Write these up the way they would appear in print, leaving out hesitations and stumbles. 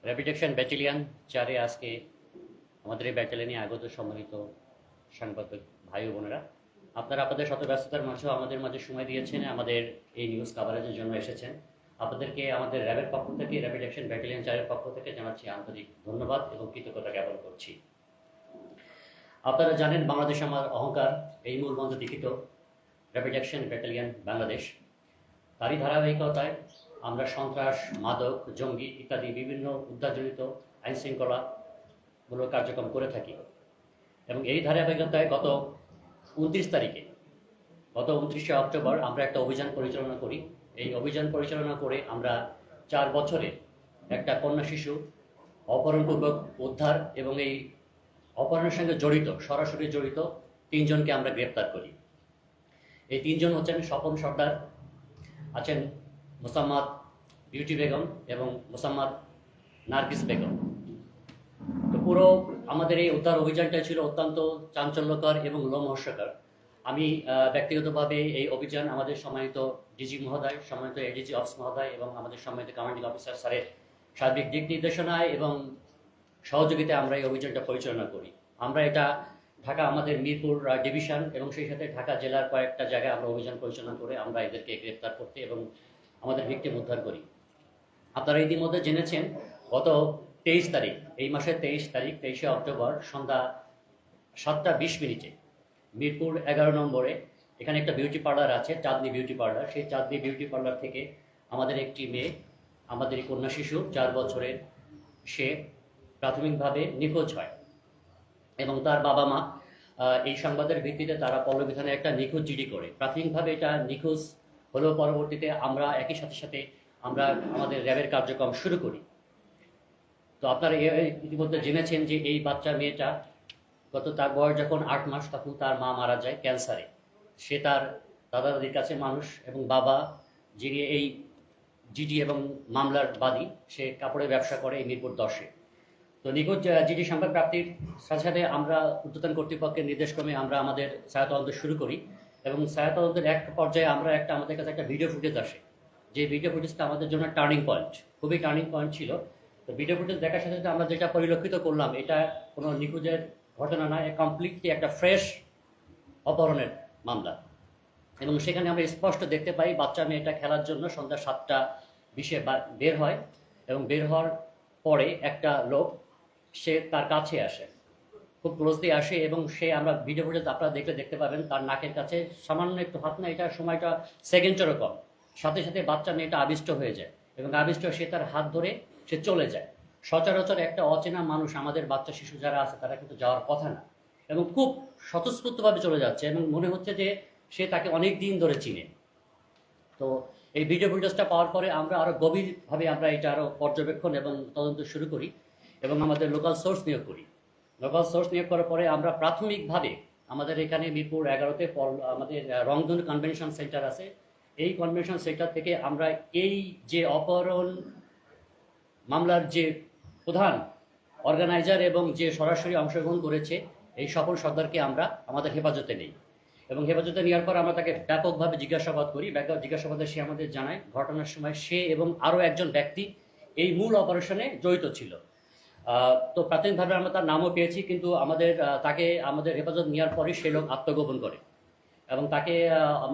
Rapid action battalion 4-এ আজকে আমাদের এই ব্যাটালিয়নে আগত সম্মানিত সাংবাদিক ভাই ও বোনেরা, আপনারা আপনাদের শত ব্যস্ততার মাঝেও আমাদের মাঝে সময় দিয়েছেন, আমাদের এই নিউজ কাভারেজের জন্য এসেছেন। আপনাদেরকে আমাদের র্যাবের পক্ষ থেকে, র্যাপিড অ্যাকশন ব্যাটালিয়ন 4-এর পক্ষ থেকে জানাচ্ছি আন্তরিক ধন্যবাদ এবং কৃতজ্ঞতা জ্ঞাপন করছি। আপনারা জানেন, বাংলাদেশ আমার অহংকার, এই মূল মন্ত্র লিখিত র্যাপিড অ্যাকশন ব্যাটালিয়ন বাংলাদেশ। তারই ধারাবাহিকতায় আমরা সন্ত্রাস, মাদক, জঙ্গি ইত্যাদি বিভিন্ন উদ্ধারজনিত আইনশৃঙ্খলামূলক কার্যক্রম করে থাকি এবং এই ধারাবাহিকতায় গত 29শে অক্টোবর আমরা একটা অভিযান পরিচালনা করি। এই অভিযান পরিচালনা করে আমরা 4 বছরে একটা কন্যা শিশু অপহরণপূর্বক উদ্ধার এবং এই অপহরণের সঙ্গে সরাসরি জড়িত 3 জনকে আমরা গ্রেপ্তার করি। এই 3 জন হচ্ছেন স্বপন সর্দার, আছেন মোসাম্মদ বিউটি বেগম এবং মোসাম্মদ নার্গিস বেগম। তো পুরো আমাদের এই উদ্ধার অভিযানটা ছিল অত্যন্ত চাঞ্চল্যকর এবং লোমহর্ষকর। আমি ব্যক্তিগতভাবে এই অভিযান আমাদের সম্মানিত ডিজি মহোদয়, সম্মানিত এডিজি অফিস মহোদয় এবং আমাদের সম্মানিত কমান্ডিং অফিসার স্যারের সার্বিক দিক নির্দেশনায় এবং সহযোগিতায় আমরা এই অভিযানটা পরিচালনা করি। আমরা এটা ঢাকা আমাদের মিরপুর ডিভিশন এবং সেই সাথে ঢাকা জেলার কয়েকটা জায়গায় আমরা অভিযান পরিচালনা করে আমরা এদেরকে গ্রেপ্তার করতে এবং আমাদের ভিকটিম উদ্ধার করি। আপনারা ইতিমধ্যে জেনেছেন, গত 23 তারিখ, এই মাসের 23শে অক্টোবর সন্ধ্যা 7টা 20 মিনিটে মিরপুর 11 নম্বরে এখানে একটা বিউটি পার্লার আছে, চাঁদনি বিউটি পার্লার। সেই চাঁদনি বিউটি পার্লার থেকে আমাদের একটি মেয়ে, আমাদের এই কন্যা শিশু 4 বছরের, সে প্রাথমিকভাবে নিখোঁজ হয় এবং তার বাবা মা এই সংবাদের ভিত্তিতে তারা পল্লবী থানায় একটা নিখোঁজ জিডি করে। প্রাথমিকভাবে এটা নিখোঁজ হলেও পরবর্তীতে আমরা একই সাথে আমরা আমাদের র্যাবের কার্যক্রম শুরু করি। তো আপনারা ইতিমধ্যে জেনেছেন যে এই বাচ্চা মেয়েটা তার বয়স যখন 8 মাস তখন তার মা মারা যায় ক্যান্সারে। সে তার দাদা দাদির কাছে মানুষ এবং বাবা, যিনি এই জিডি এবং মামলার বাদী, সে কাপড়ের ব্যবসা করে এই মিরপুর 10-এ। তো নিখোঁজ জিডি সংবাদ প্রাপ্তির সাথে সাথে আমরা ঊর্ধ্বতন কর্তৃপক্ষের নির্দেশক্রমে আমরা আমাদের ছায়া তদন্ত শুরু করি এবং ছায়া তদন্তের এক পর্যায়ে আমাদের কাছে একটা ভিডিও ফুটেজ আসে, যে ভিডিও ফুটেজটা আমাদের জন্য খুবই টার্নিং পয়েন্ট ছিল। তো ভিডিও ফুটেজ দেখার সাথে সাথে আমরা যেটা পরিলক্ষিত করলাম, এটা কোনো নিখোঁজের ঘটনা নয়, কমপ্লিটলি একটা ফ্রেশ অপহরণের মামলা। এবং সেখানে আমরা স্পষ্ট দেখতে পাই বাচ্চা মেয়েটা খেলার জন্য সন্ধ্যা 7টা 20-এ বের হয় এবং বের হওয়ার পরে একটা লোক সে তার কাছে আসে, খুব ক্লোজলি আসে এবং সে, আমরা ভিডিও ফুটেজ আপনারা দেখতে পাবেন, তার নাকের কাছে সামান্য একটু হাত, না এটা সময়টা সেকেন্ডেরও কম, সাথে সাথে বাচ্চা মেয়েটা আবিষ্ট হয়ে যায় এবং আবিষ্ট সে তার হাত ধরে সে চলে যায়। সচরাচর একটা অচেনা মানুষ, আমাদের বাচ্চা শিশু যারা আছে তারা কিন্তু যাওয়ার কথা না এবং খুব স্বতঃস্ফূর্তভাবে চলে যাচ্ছে এবং মনে হচ্ছে যে সে তাকে অনেক দিন ধরে চিনে। তো এই ভিডিও ফুটেজটা পাওয়ার পরে আমরা আরও গভীরভাবে আমরা এটা আরও পর্যবেক্ষণ এবং তদন্ত শুরু করি এবং আমাদের লোকাল সোর্স নিয়োগ করি। লোকাল সোর্স নিয়োগ করার পরে আমরা প্রাথমিকভাবে আমাদের এখানে মিরপুর 11-তে আমাদের রংধনু কনভেনশন সেন্টার আছে, এই কনভেনশন সেন্টার থেকে আমরা এই যে অপহরণ মামলার যে প্রধান অর্গানাইজার এবং যে সরাসরি অংশগ্রহণ করেছে এই স্বপন সর্দারকে আমরা আমাদের হেফাজতে নেই এবং হেফাজতে নেওয়ার পর আমরা তাকে ব্যাপকভাবে জিজ্ঞাসাবাদ করি। জিজ্ঞাসাবাদে সে আমাদের জানায় ঘটনার সময় সে এবং আরও একজন ব্যক্তি এই মূল অপারেশনে জড়িত ছিল। তো প্রাথমিকভাবে আমরা তার নামও পেয়েছি, কিন্তু তাকে আমাদের হেফাজত নেওয়ার পরই সে লোক আত্মগোপন করে এবং তাকে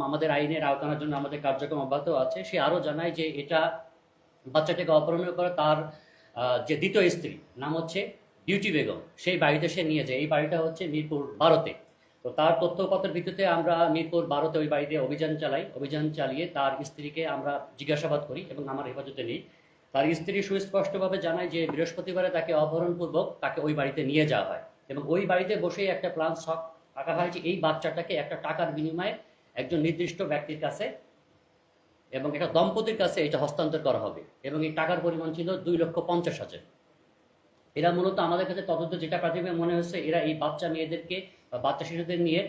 আমাদের আইনের আওতানোর জন্য আমাদের কার্যক্রম অব্যাহত আছে। সে আরও জানায় যে এটা বাচ্চাটাকে অপহরণের পরে তার যে দ্বিতীয় স্ত্রী, নাম হচ্ছে বিউটি বেগম, সেই বাড়িতে সে নিয়ে যায়। এই বাড়িটা হচ্ছে মিরপুর 12-তে। তো তার তথ্যপত্রের ভিত্তিতে আমরা মিরপুর 12-তে ওই বাড়িতে অভিযান চালিয়ে তার স্ত্রীকে আমরা জিজ্ঞাসাবাদ করি এবং আমার হেফাজতে নিই। তার স্ত্রী সুস্পষ্টভাবে জানায় যে বৃহস্পতিবারে তাকে অপহরণপূর্বক তাকে ওই বাড়িতে নিয়ে যাওয়া হয় এবং ওই বাড়িতে বসেই একটা প্ল্যান ছক আঁকা হয় যে এই বাচ্চাটাকে একটা টাকার বিনিময়ে একজন নির্দিষ্ট ব্যক্তির কাছে এবং একটা দম্পতির কাছে এটা হস্তান্তর করা হবে এবং এই টাকার পরিমাণ ছিল 2,50,000। এরা মূলত আমাদের কাছে তদন্ত যেটা প্রাথমিক মনে হচ্ছে, এরা এই বাচ্চা মেয়েদেরকে বা বাচ্চা শিশুদের নিয়ে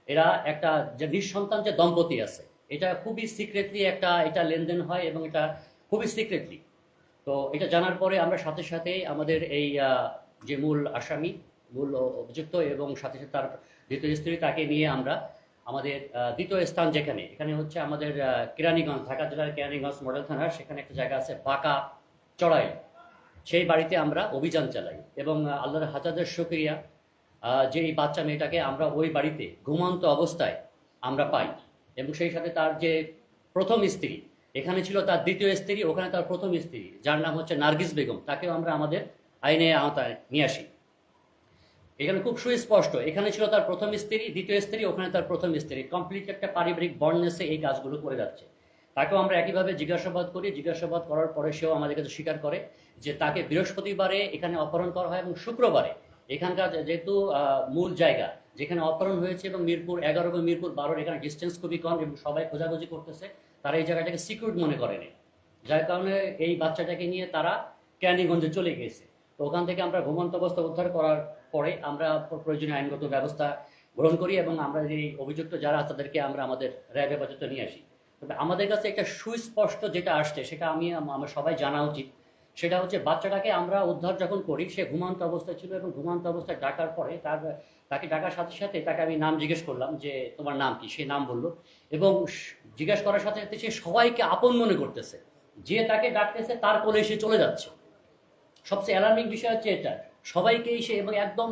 এরা একটা যে নিঃসন্তান যে দম্পতি আছে, এটা খুবই সিক্রেটলি এটা লেনদেন হয় এবং এটা খুবই সিক্রেটলি। তো এটা জানার পরে আমরা সাথে সাথে আমাদের এই যে মূল আসামি, মূল অভিযুক্ত এবং সাথে সাথে তার দ্বিতীয় স্ত্রী, তাকে নিয়ে আমরা আমাদের দ্বিতীয় স্থান এখানে হচ্ছে আমাদের কেরানীগঞ্জ, ঢাকা জেলার কেরানীগঞ্জ মডেল থানার, সেখানে একটা জায়গা আছে বাঁকা চড়াই সেই বাড়িতে আমরা অভিযান চালাই এবং আল্লাহর হাজার শুকরিয়া যে এই বাচ্চা মেয়েটাকে আমরা ওই বাড়িতে ঘুমন্ত অবস্থায় আমরা পাই এবং সেই সাথে তার যে প্রথম স্ত্রী, এখানে ছিল তার দ্বিতীয় স্ত্রী, ওখানে তার প্রথম স্ত্রী যার নাম হচ্ছে নার্গিস বেগম, তাকেও আমরা আমাদের আইনে আওতায় নিয়ে আসি। এখানে খুব সুস্পষ্ট, এখানে ছিল তার প্রথম স্ত্রী, দ্বিতীয় স্ত্রী, ওখানে তার প্রথম স্ত্রী, কমপ্লিট একটা পারিবারিক বন্ডনেসে এই কাজগুলো করে যাচ্ছে। তাকেও আমরা একইভাবে জিজ্ঞাসাবাদ করি, জিজ্ঞাসাবাদ করার পরে সেও আমাদের কাছে স্বীকার করে যে তাকে বৃহস্পতিবারে এখানে অপহরণ করা হয় এবং শুক্রবারে এখানকার যেহেতু মূল জায়গা যেখানে অপহরণ হয়েছে এবং মিরপুর 11 এবং মিরপুর 12 এখানে ডিস্টেন্স খুবই কম এবং সবাই খোঁজাখুঁজি করতেছে, তারা এই জায়গাটাকে সিকিউর মনে করেনি, যার কারণে এই বাচ্চাটাকে নিয়ে তারা ক্যান্ডিগঞ্জে চলে গিয়েছে। তো ওখান থেকে আমরা ঘুমন্ত অবস্থা উদ্ধার করার পরে আমরা প্রয়োজনীয় আইনগত ব্যবস্থা গ্রহণ করি এবং আমরা এই অভিযুক্ত যারা তাদেরকে আমরা আমাদের র্যাব হেফাজতে নিয়ে আসি। তবে আমাদের কাছে একটা সুস্পষ্ট যেটা আসছে সেটা আমার সবাই জানা উচিত, সেটা হচ্ছে বাচ্চাটাকে আমরা উদ্ধার যখন করি সে ঘুমন্ত অবস্থায় ছিল এবং ঘুমন্ত অবস্থায় ডাকার পরে তাকে ডাকার সাথে সাথে তাকে আমি নাম জিজ্ঞেস করলাম যে তোমার নাম কি, সে নাম বললো এবং জিজ্ঞেস করার সাথে সাথে সে সবাইকে আপন মনে করতেছে, যে তাকে ডাকতেছে তার কোলে এসে চলে যাচ্ছে। সবচেয়ে অ্যালার্মিং বিষয় হচ্ছে এটা, সবাইকে এসে এবং একদম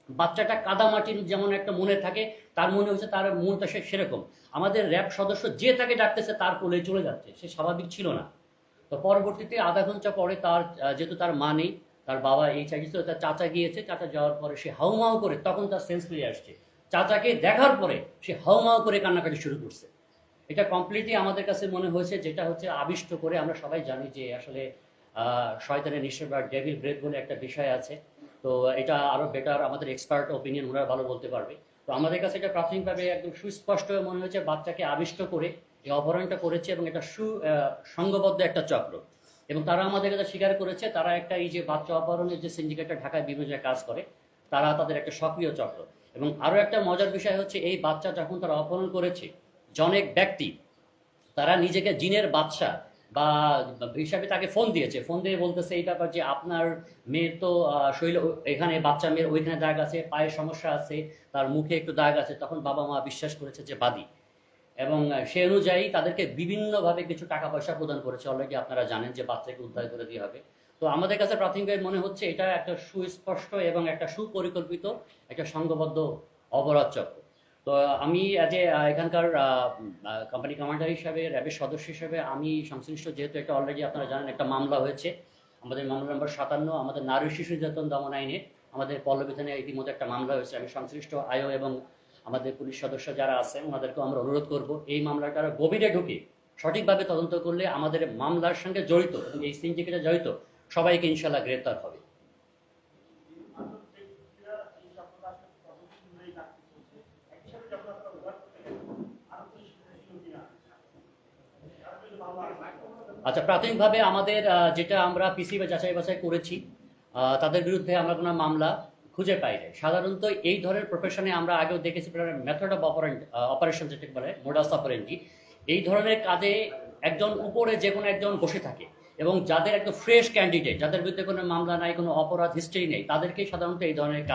বাচ্চাটা কাদামাটির যেমন একটা মনে থাকে তার মনে হচ্ছে তার মনটা সেরকম, আমাদের র্যাব সদস্য যে তাকে ডাকতেছে তার কোলে চলে যাচ্ছে, সে স্বাভাবিক ছিল না। তো পরবর্তীতে আধা ঘন্টা পরে তার যেহেতু তার মা নেই, তার বাবা এই চাইছিল, তার চাচা গিয়েছে, চাচা যাওয়ার পরে সে হাউমাউ করে, তখন তার সেন্স ফিরে আসছে, চাচাকে দেখার পরে সে হাউমাউ করে কান্নাকাটি শুরু করছে। এটা কমপ্লিটলি আমাদের কাছে মনে হয়েছে যেটা হচ্ছে আবিষ্ট করে, আমরা সবাই জানি যে আসলে শয়তানের নিঃশ্বাস বা ডেভিল ব্রেথ বলে একটা বিষয় আছে, তো এটা আরো বেটার আমাদের এক্সপার্ট ওপিনিয়ন ওরা ভালো বলতে পারবে। তো আমাদের কাছে এটা প্রাথমিকভাবে একদম সুস্পষ্ট মনে হয়েছে বাচ্চাকে আবিষ্ট করে এই অপহরণটা করেছে এবং এটা সংঘবদ্ধ একটা চক্র এবং তারা আমাদের কাছে স্বীকার করেছে তারা একটা এই যে বাচ্চা অপহরণের যে সিন্ডিকেটটা ঢাকায় বিভিন্ন জায়গায় কাজ করে, তারা তাদের একটা সক্রিয় চক্র। এবং আরো একটা মজার বিষয় হচ্ছে এই বাচ্চা যখন তারা অপহরণ করেছে, জনেক ব্যক্তি তারা নিজেকে জিনের বাদশা বা হিসাবে তাকে ফোন দিয়েছে, ফোন দিয়ে বলতেছে এই ব্যাপার যে আপনার মেয়ের তো শরীর, এখানে বাচ্চা মেয়ের ওইখানে দাগ আছে, পায়ের সমস্যা আছে, তার মুখে একটু দাগ আছে, তখন বাবা মা বিশ্বাস করেছে যে বাদী এবং সে অনুযায়ী তাদেরকে বিভিন্নভাবে কিছু টাকা পয়সা প্রদান করেছে। অলরেডি আপনারা জানেন যে বাচ্চাকে উদ্ধার করে দিয়ে হবে। তো আমাদের কাছে প্রাথমিকভাবে মনে হচ্ছে এটা একটা সুস্পষ্ট এবং একটা সুপরিকল্পিত একটা সংঘবদ্ধ অপরাধ চক্র। তো আমি অ্যাজ এ এখানকার কোম্পানি কমান্ডার হিসাবে, র্যাবের সদস্য হিসেবে আমি সংশ্লিষ্ট, যেহেতু এটা অলরেডি আপনারা জানেন একটা মামলা হয়েছে, আমাদের মামলা নম্বর 57, আমাদের নারী শিশু নির্যাতন দমন আইনে আমাদের পল্লবী থানায় ইতিমধ্যে একটা মামলা হয়েছে। আমি সংশ্লিষ্ট আইও এবং আমাদের পুলিশ সদস্য যারা আছেন ওনাদেরকেও আমরা অনুরোধ করব এই মামলাটার গভীরে ঢুকে সঠিকভাবে তদন্ত করলে আমাদের মামলার সঙ্গে জড়িত এবং এই সিন্ডিকেটে জড়িত সবাইকে ইনশাল্লাহ গ্রেপ্তার হবে। আচ্ছা, প্রাথমিকভাবে আমাদের যেটা আমরা পিসি বা যাচাই বাছাই করেছি, তাদের বিরুদ্ধে আমরা কোনো মামলা খুঁজে পাই নাই। সাধারণত এই ধরনের প্রফেশনে আমরা আগেও দেখেছি মেথড অফ অপারেশন যেটাকে বলে মোডাস অপারেন্ডি, এই ধরনের কাজে একজন উপরে যে কোনো একজন বসে থাকে এবং যাদের একদম ফ্রেশ ক্যান্ডিডেট, যাদের বিরুদ্ধে কোনো মামলা নাই, কোনো অপরাধ হিস্ট্রি নেই, তাদেরকেই সাধারণত এই ধরনের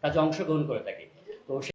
কাজে অংশগ্রহণ করে থাকে। তো